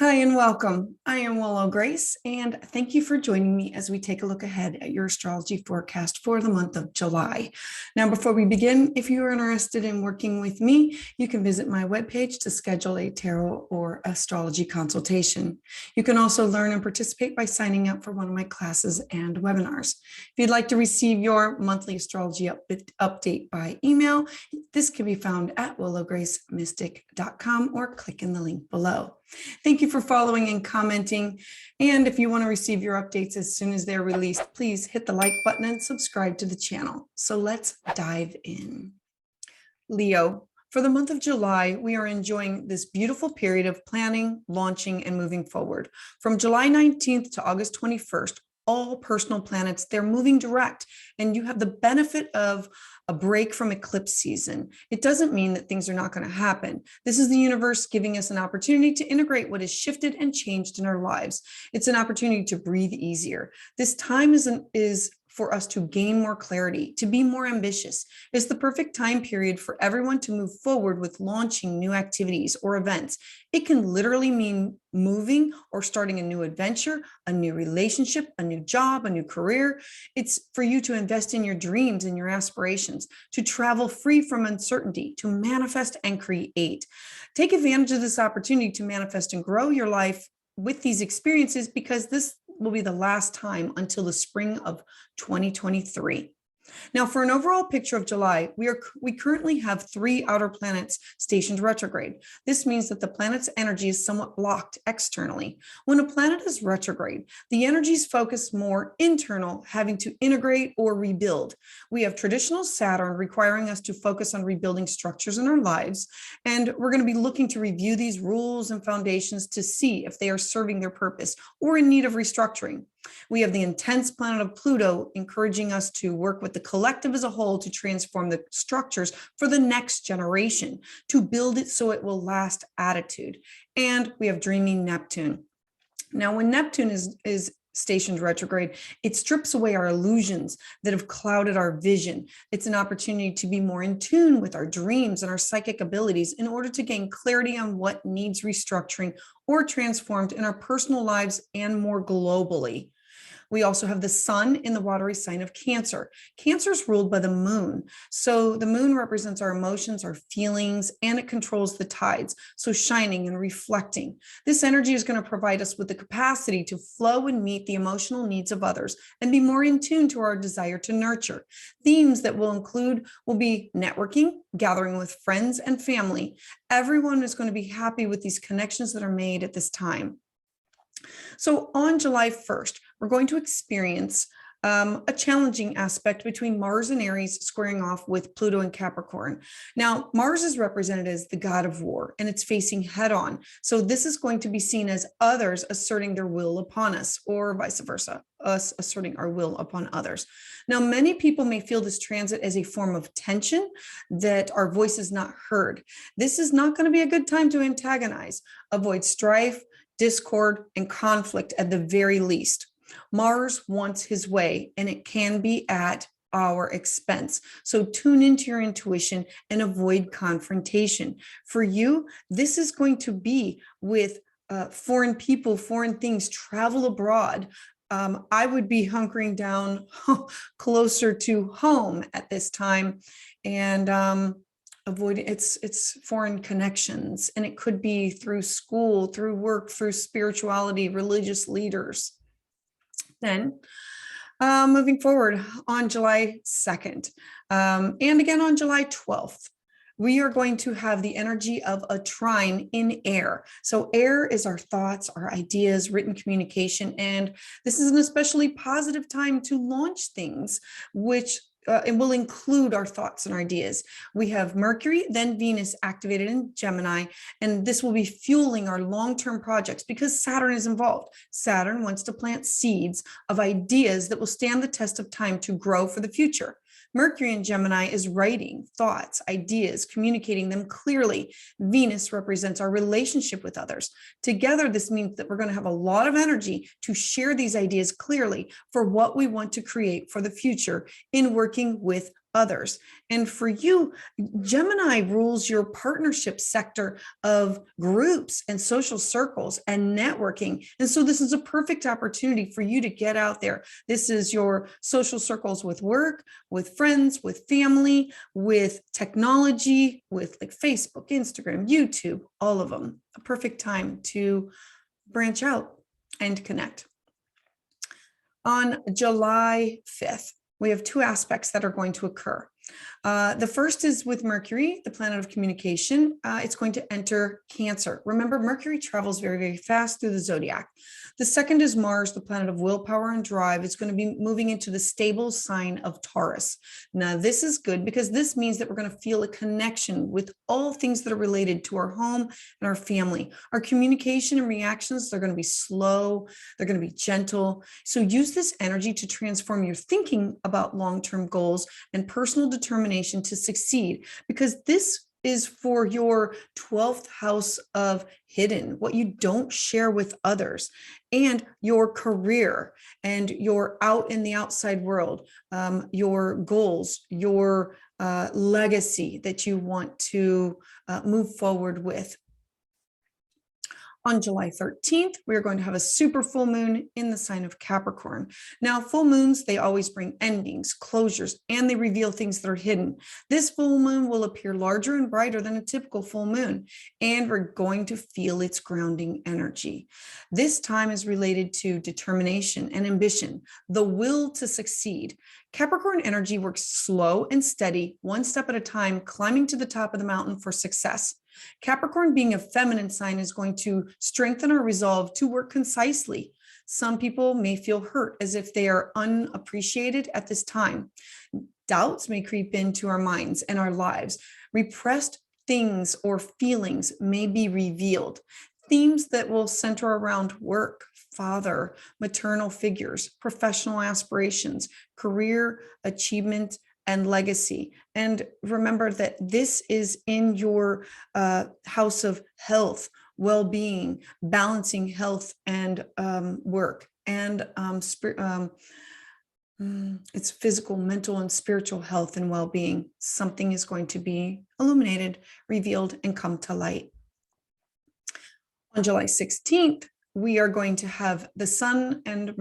Hi and welcome. I am Willow Grace, and thank you for joining me as we take a look ahead at your astrology forecast for the month of July. Now, before we begin, if you are interested in working with me, you can visit my webpage to schedule a tarot or astrology consultation. You can also learn and participate by signing up for one of my classes and webinars. If you'd like to receive your monthly astrology update by email, this can be found at willowgracemystic.com or click in the link below. Thank you for following and commenting. And if you want to receive your updates as soon as they're released, please hit the like button and subscribe to the channel. So let's dive in. Leo, for the month of July, we are enjoying this beautiful period of planning, launching, and moving forward. From July 19th to August 21st, all personal planets, they're moving direct, and you have the benefit of a break from eclipse season. It doesn't mean that things are not going to happen. This is the universe giving us an opportunity to integrate what has shifted and changed in our lives. It's an opportunity to breathe easier. This time is for us to gain more clarity, to be more ambitious. It's the perfect time period for everyone to move forward with launching new activities or events. It can literally mean moving or starting a new adventure, a new relationship, a new job, a new career. It's for you to invest in your dreams and your aspirations, to travel free from uncertainty, to manifest and create. Take advantage of this opportunity to manifest and grow your life with these experiences, because this will be the last time until the spring of 2023. Now, for an overall picture of July, we currently have 3 outer planets stationed retrograde. This means that the planet's energy is somewhat blocked externally. When a planet is retrograde, the energies focus more internal, having to integrate or rebuild. We have traditional Saturn requiring us to focus on rebuilding structures in our lives, and we're going to be looking to review these rules and foundations to see if they are serving their purpose or in need of restructuring. We have the intense planet of Pluto encouraging us to work with the collective as a whole to transform the structures for the next generation, to build it so it will last attitude. And we have dreaming Neptune. Now, when Neptune is stationed retrograde, it strips away our illusions that have clouded our vision. It's an opportunity to be more in tune with our dreams and our psychic abilities in order to gain clarity on what needs restructuring or transformed in our personal lives and more globally. We also have the sun in the watery sign of Cancer. Cancer is ruled by the moon. So the moon represents our emotions, our feelings, and it controls the tides. So shining and reflecting. This energy is going to provide us with the capacity to flow and meet the emotional needs of others and be more in tune to our desire to nurture. Themes that will be networking, gathering with friends and family. Everyone is going to be happy with these connections that are made at this time. So on July 1st, we're going to experience a challenging aspect between Mars and Aries squaring off with Pluto and Capricorn. Now, Mars is represented as the god of war, and it's facing head on. So this is going to be seen as others asserting their will upon us, or vice versa, us asserting our will upon others. Now, many people may feel this transit as a form of tension, that our voice is not heard. This is not going to be a good time to antagonize. Avoid strife, discord, and conflict at the very least. Mars wants his way, and it can be at our expense. So tune into your intuition and avoid confrontation. For you, this is going to be with foreign people, foreign things, travel abroad. I would be hunkering down closer to home at this time, and avoiding it's foreign connections, and it could be through school, through work, through spirituality, religious leaders. Then moving forward on July 2nd and again on July 12th, we are going to have the energy of a trine in air. So air is our thoughts, our ideas, written communication, and this is an especially positive time to launch things, which it will include our thoughts and ideas. We have Mercury, then Venus activated in Gemini, and this will be fueling our long-term projects because Saturn is involved. Saturn wants to plant seeds of ideas that will stand the test of time to grow for the future. Mercury in Gemini is writing thoughts, ideas, communicating them clearly. Venus represents our relationship with others. Together, this means that we're going to have a lot of energy to share these ideas clearly for what we want to create for the future in working with others. And for you, Gemini rules your partnership sector of groups and social circles and networking. And so this is a perfect opportunity for you to get out there. This is your social circles with work, with friends, with family, with technology, with like Facebook, Instagram, YouTube, all of them. A perfect time to branch out and connect. On July 5th, we have two aspects that are going to occur. The first is with Mercury, the planet of communication. It's going to enter Cancer. Remember, Mercury travels very, very fast through the zodiac. The second is Mars, the planet of willpower and drive. It's going to be moving into the stable sign of Taurus. Now, this is good because this means that we're going to feel a connection with all things that are related to our home and our family. Our communication and reactions, they're going to be slow. They're going to be gentle. So use this energy to transform your thinking about long-term goals and personal determination to succeed, because this is for your 12th house of hidden, what you don't share with others, and your career and your out in the outside world, your goals, your legacy that you want to move forward with. On July 13th, we're going to have a super full moon in the sign of Capricorn. Now, full moons, they always bring endings, closures, and they reveal things that are hidden. This full moon will appear larger and brighter than a typical full moon, and we're going to feel its grounding energy. This time is related to determination and ambition, the will to succeed. Capricorn energy works slow and steady, one step at a time, climbing to the top of the mountain for success. Capricorn, being a feminine sign, is going to strengthen our resolve to work concisely. Some people may feel hurt as if they are unappreciated at this time. Doubts may creep into our minds and our lives. Repressed things or feelings may be revealed. Themes that will center around work, father, maternal figures, professional aspirations, career achievement, and legacy. And remember that this is in your house of health, well-being, balancing health and work, and it's physical, mental, and spiritual health and well-being. Something is going to be illuminated, revealed, and come to light. On July 16th, we are going to have the Sun and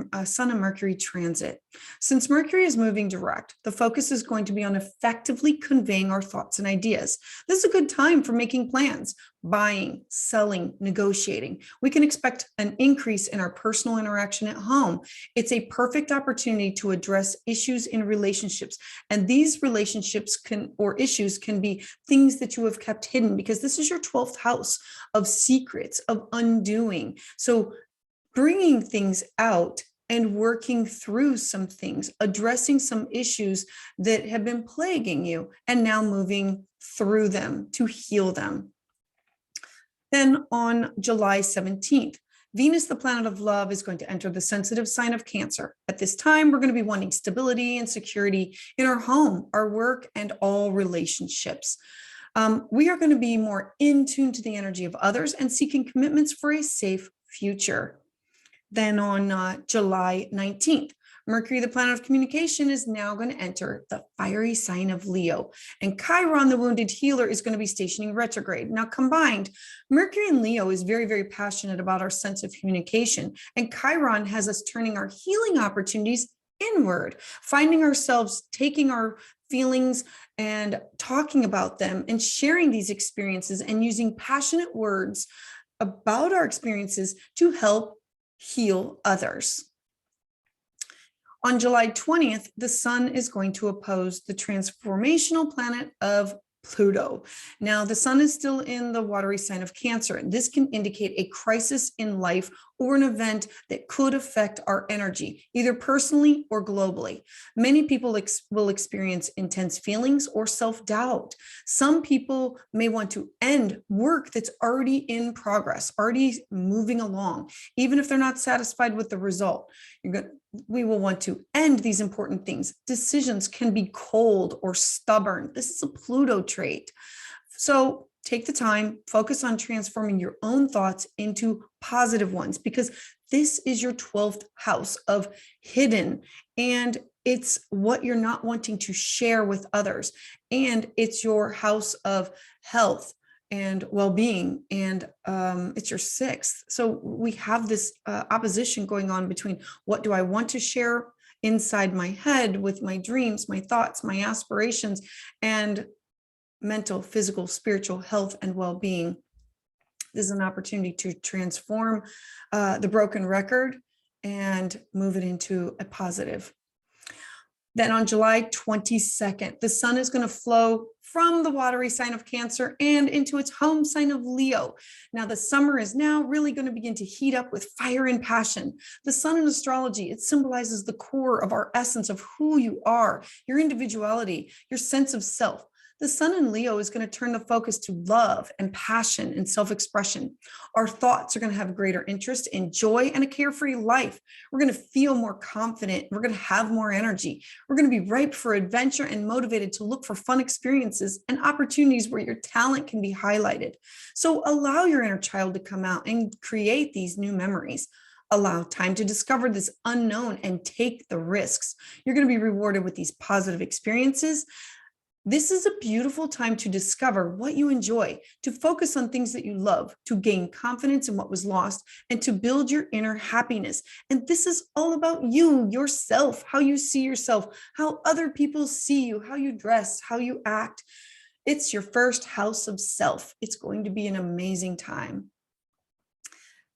Mercury transit. Since Mercury is moving direct, the focus is going to be on effectively conveying our thoughts and ideas. This is a good time for making plans, buying, selling, negotiating. We can expect an increase in our personal interaction at home. It's a perfect opportunity to address issues in relationships. And these relationships issues can be things that you have kept hidden, because this is your 12th house of secrets, of undoing. So bringing things out and working through some things, addressing some issues that have been plaguing you, and now moving through them to heal them. Then on July 17th, Venus, the planet of love, is going to enter the sensitive sign of Cancer. At this time, we're going to be wanting stability and security in our home, our work, and all relationships. We are going to be more in tune to the energy of others and seeking commitments for a safe future. Then on July 19th, Mercury, the planet of communication, is now going to enter the fiery sign of Leo. And Chiron, the wounded healer, is going to be stationing retrograde. Now, combined, Mercury and Leo is very, very passionate about our sense of communication. And Chiron has us turning our healing opportunities inward, finding ourselves taking our feelings and talking about them and sharing these experiences and using passionate words about our experiences to help heal others. On July 20th, the Sun is going to oppose the transformational planet of Pluto. Now, the Sun is still in the watery sign of Cancer, and this can indicate a crisis in life or an event that could affect our energy, either personally or globally. Many people will experience intense feelings or self-doubt. Some people may want to end work that's already in progress, already moving along, even if they're not satisfied with the result. We will want to end these important things. Decisions can be cold or stubborn. This is a Pluto trait. So take the time, focus on transforming your own thoughts into positive ones, because This is your 12th house of hidden, and it's what you're not wanting to share with others. And it's your house of health and well-being, and it's your 6th. So we have this opposition going on between what do I want to share inside my head with my dreams, my thoughts, my aspirations, and mental, physical, spiritual health and well-being. This is an opportunity to transform the broken record and move it into a positive. Then on July 22nd, the sun is going to flow from the watery sign of Cancer and into its home sign of Leo. Now, the summer is now really going to begin to heat up with fire and passion. The sun in astrology, it symbolizes the core of our essence of who you are, your individuality, your sense of self. The sun in Leo is going to turn the focus to love and passion and self-expression. Our thoughts are going to have greater interest in joy and a carefree life. We're going to feel more confident. We're going to have more energy. We're going to be ripe for adventure and motivated to look for fun experiences and opportunities where your talent can be highlighted. So allow your inner child to come out and create these new memories. Allow time to discover this unknown and take the risks. You're going to be rewarded with these positive experiences. This is a beautiful time to discover what you enjoy, to focus on things that you love, to gain confidence in what was lost, and to build your inner happiness. And this is all about you, yourself, how you see yourself, how other people see you, how you dress, how you act. It's your first house of self. It's going to be an amazing time.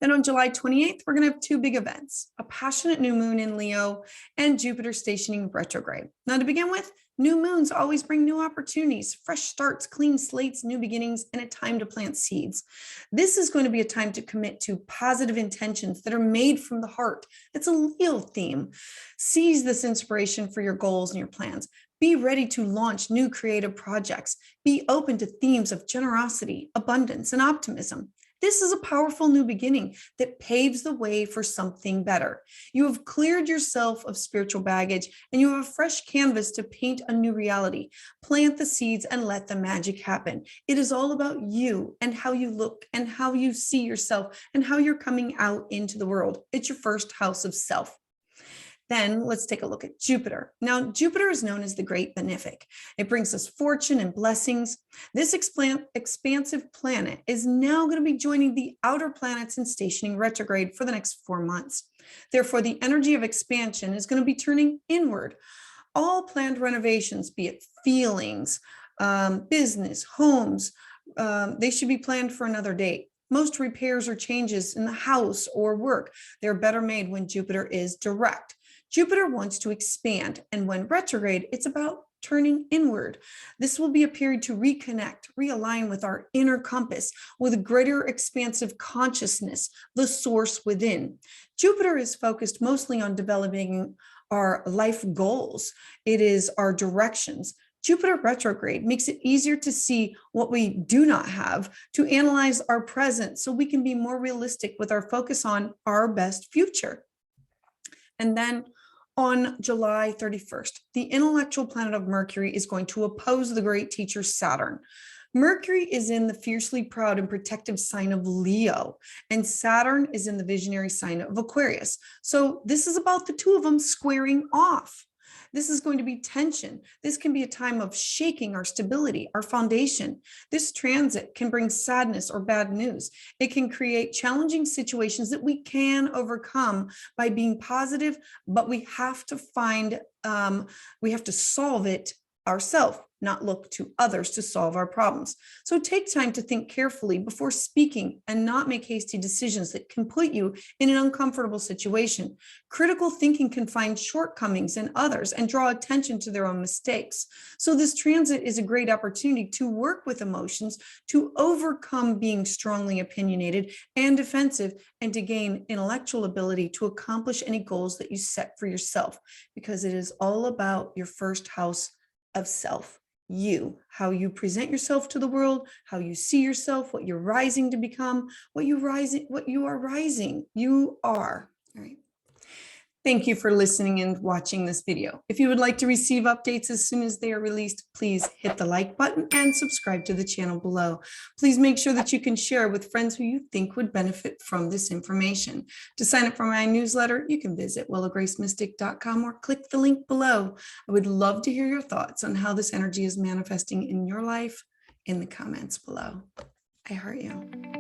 Then on July 28th, we're going to have 2 big events, a passionate new moon in Leo and Jupiter stationing retrograde. Now, to begin with, new moons always bring new opportunities, fresh starts, clean slates, new beginnings, and a time to plant seeds. This is going to be a time to commit to positive intentions that are made from the heart. It's a Leo theme. Seize this inspiration for your goals and your plans. Be ready to launch new creative projects. Be open to themes of generosity, abundance, and optimism. This is a powerful new beginning that paves the way for something better. You have cleared yourself of spiritual baggage and you have a fresh canvas to paint a new reality. Plant the seeds and let the magic happen. It is all about you and how you look and how you see yourself and how you're coming out into the world. It's your first house of self. Then let's take a look at Jupiter. Now, Jupiter is known as the Great Benefic. It brings us fortune and blessings. This expansive planet is now going to be joining the outer planets in stationing retrograde for the next 4 months. Therefore, the energy of expansion is going to be turning inward. All planned renovations, be it feelings, business, homes, they should be planned for another date. Most repairs or changes in the house or work, they're better made when Jupiter is direct. Jupiter wants to expand, and when retrograde, it's about turning inward. This will be a period to reconnect, realign with our inner compass, with a greater expansive consciousness, the source within. Jupiter is focused mostly on developing our life goals. It is our directions. Jupiter retrograde makes it easier to see what we do not have, to analyze our present so we can be more realistic with our focus on our best future. And then on July 31st, the intellectual planet of Mercury is going to oppose the great teacher Saturn. Mercury is in the fiercely proud and protective sign of Leo, and Saturn is in the visionary sign of Aquarius. So this is about the two of them squaring off. This is going to be tension. This can be a time of shaking our stability, our foundation. This transit can bring sadness or bad news. It can create challenging situations that we can overcome by being positive, but we have to solve it ourselves, not look to others to solve our problems. So take time to think carefully before speaking and not make hasty decisions that can put you in an uncomfortable situation. Critical thinking can find shortcomings in others and draw attention to their own mistakes. So this transit is a great opportunity to work with emotions, to overcome being strongly opinionated and defensive, and to gain intellectual ability to accomplish any goals that you set for yourself, because it is all about your first house of self. You, how you present yourself to the world, how you see yourself, what you're rising to become, what you are rising, you are. All right. Thank you for listening and watching this video. If you would like to receive updates as soon as they are released, please hit the like button and subscribe to the channel below. Please make sure that you can share with friends who you think would benefit from this information. To sign up for my newsletter, you can visit willowgracemystic.com or click the link below. I would love to hear your thoughts on how this energy is manifesting in your life in the comments below. I heart you.